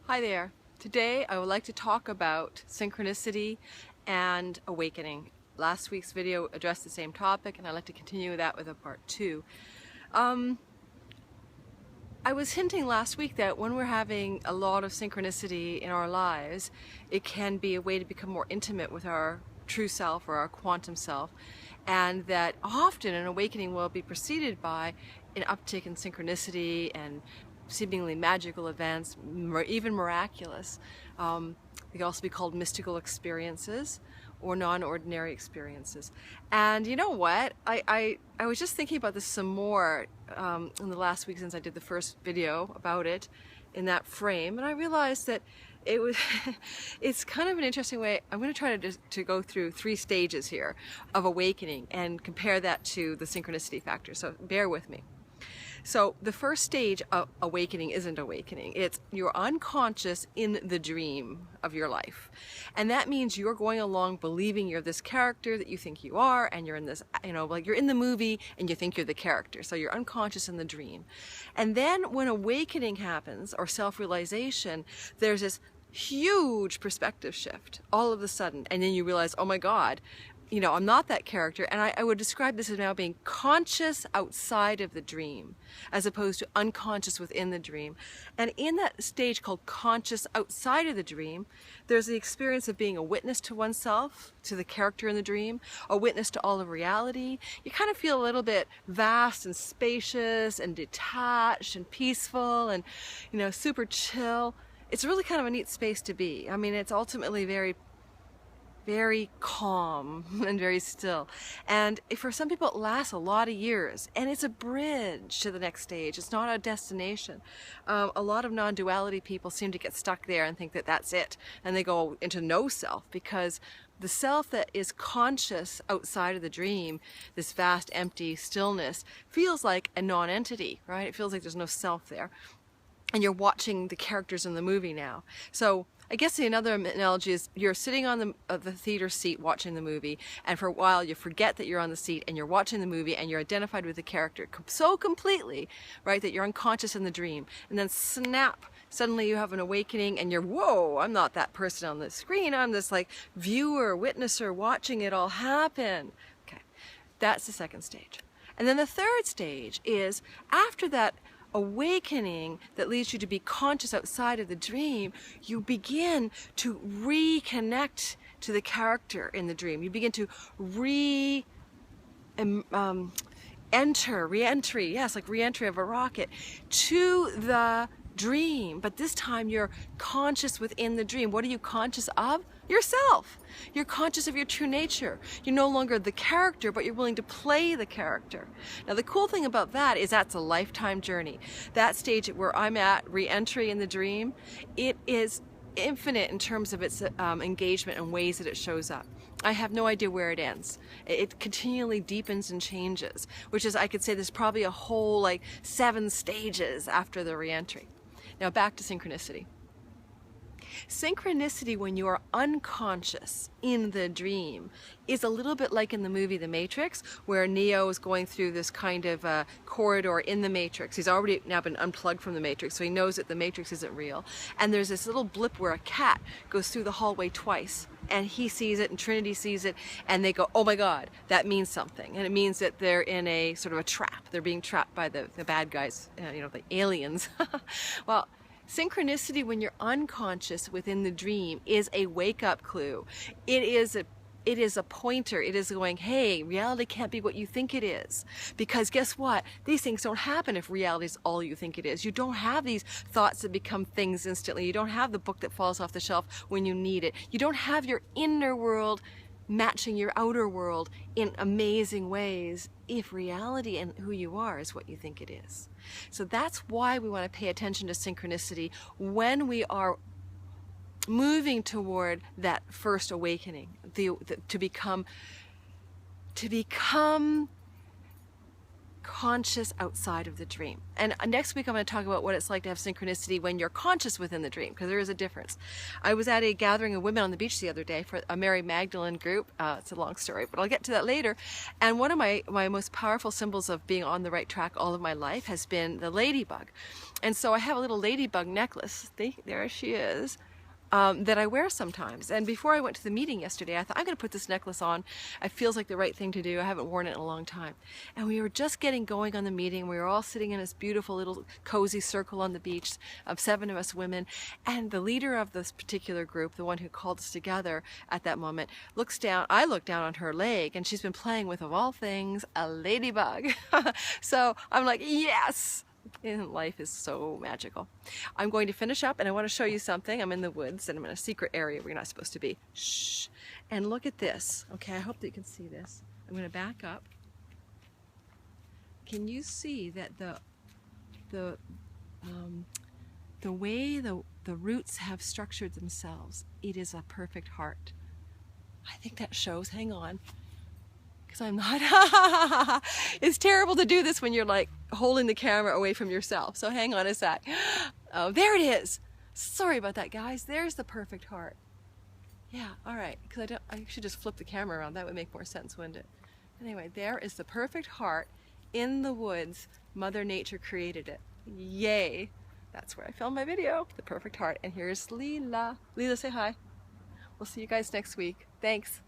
Hi there. Today I would like to talk about synchronicity and awakening. Last week's video addressed the same topic and I'd like to continue that with a part 2. I was hinting last week that when we're having a lot of synchronicity in our lives, it can be a way to become more intimate with our true self or our quantum self, and that often an awakening will be preceded by an uptick in synchronicity and seemingly magical events, even miraculous. They can also be called mystical experiences or non-ordinary experiences. And you know what? I was just thinking about this some more in the last week since I did the first video about it in that frame, and I realized that it's kind of an interesting way. I'm going to try to go through 3 stages here of awakening and compare that to the synchronicity factor, so bear with me. So the first stage of awakening isn't awakening. It's you're unconscious in the dream of your life. And that means you're going along believing you're this character that you think you are, and you're in this, like you're in the movie and you think you're the character. So you're unconscious in the dream. And then when awakening happens, or self-realization, there's this huge perspective shift all of a sudden. And then you realize, oh my God, I'm not that character, and I would describe this as now being conscious outside of the dream, as opposed to unconscious within the dream. And in that stage called conscious outside of the dream, there's the experience of being a witness to oneself, to the character in the dream, a witness to all of reality. You kind of feel a little bit vast and spacious and detached and peaceful and, super chill. It's really kind of a neat space to be. I mean, it's ultimately very calm and very still, and for some people it lasts a lot of years, and it's a bridge to the next stage. It's not a destination. A lot of non-duality people seem to get stuck there and think that that's it, and they go into no self, because the self that is conscious outside of the dream, this vast empty stillness, feels like a non-entity, right? It feels like there's no self there, and you're watching the characters in the movie now. So I guess another analogy is you're sitting on the theater seat watching the movie, and for a while you forget that you're on the seat and you're watching the movie and you're identified with the character so completely, right, that you're unconscious in the dream. And then snap, suddenly you have an awakening and you're, whoa, I'm not that person on the screen. I'm this like viewer, witnesser watching it all happen. Okay, that's the second stage. And then the third stage is after that awakening that leads you to be conscious outside of the dream, you begin to reconnect to the character in the dream. You begin to re-entry, yes, like re-entry of a rocket, to the dream. But this time you're conscious within the dream. What are you conscious of? Yourself. You're conscious of your true nature. You're no longer the character, but you're willing to play the character. Now the cool thing about that is that's a lifetime journey. That stage where I'm at, re-entry in the dream, it is infinite in terms of its engagement and ways that it shows up. I have no idea where it ends. It continually deepens and changes, which is, I could say there's probably a whole 7 stages after the re-entry. Now back to synchronicity. Synchronicity, when you are unconscious in the dream, is a little bit like in the movie The Matrix, where Neo is going through this kind of corridor in the Matrix. He's already now been unplugged from the Matrix, so he knows that the Matrix isn't real. And there's this little blip where a cat goes through the hallway twice, and he sees it and Trinity sees it, and they go, oh my God, that means something. And it means that they're in a sort of a trap. They're being trapped by the bad guys, the aliens. Well, synchronicity, when you're unconscious within the dream, is a wake-up clue. It is a pointer. It is going, hey, reality can't be what you think it is. Because guess what? These things don't happen if reality is all you think it is. You don't have these thoughts that become things instantly. You don't have the book that falls off the shelf when you need it. You don't have your inner world matching your outer world in amazing ways if reality and who you are is what you think it is. So that's why we want to pay attention to synchronicity when we are moving toward that first awakening, to become conscious outside of the dream. And next week I'm going to talk about what it's like to have synchronicity when you're conscious within the dream, because there is a difference. I was at a gathering of women on the beach the other day for a Mary Magdalene group. It's a long story, but I'll get to that later. And one of my most powerful symbols of being on the right track all of my life has been the ladybug. And so I have a little ladybug necklace. There she is. That I wear sometimes. And before I went to the meeting yesterday, I thought, I'm going to put this necklace on. It feels like the right thing to do. I haven't worn it in a long time. And we were just getting going on the meeting. We were all sitting in this beautiful little cozy circle on the beach of 7 of us women. And the leader of this particular group, the one who called us together at that moment, looks down. I look down on her leg, and she's been playing with, of all things, a ladybug. So I'm like, yes! And life is so magical. I'm going to finish up, and I want to show you something. I'm in the woods and I'm in a secret area where you're not supposed to be. Shh. And look at this. Okay, I hope that you can see this. I'm going to back up. Can you see that the way the roots have structured themselves? It is a perfect heart. I think that shows. Hang on. Because I'm not. It's terrible to do this when you're like holding the camera away from yourself. So hang on a sec. Oh, there it is. Sorry about that, guys. There's the perfect heart. Yeah, all right. Because I should just flip the camera around. That would make more sense, wouldn't it? Anyway, there is the perfect heart in the woods. Mother Nature created it. Yay. That's where I filmed my video. The perfect heart. And here's Leela. Leela, say hi. We'll see you guys next week. Thanks.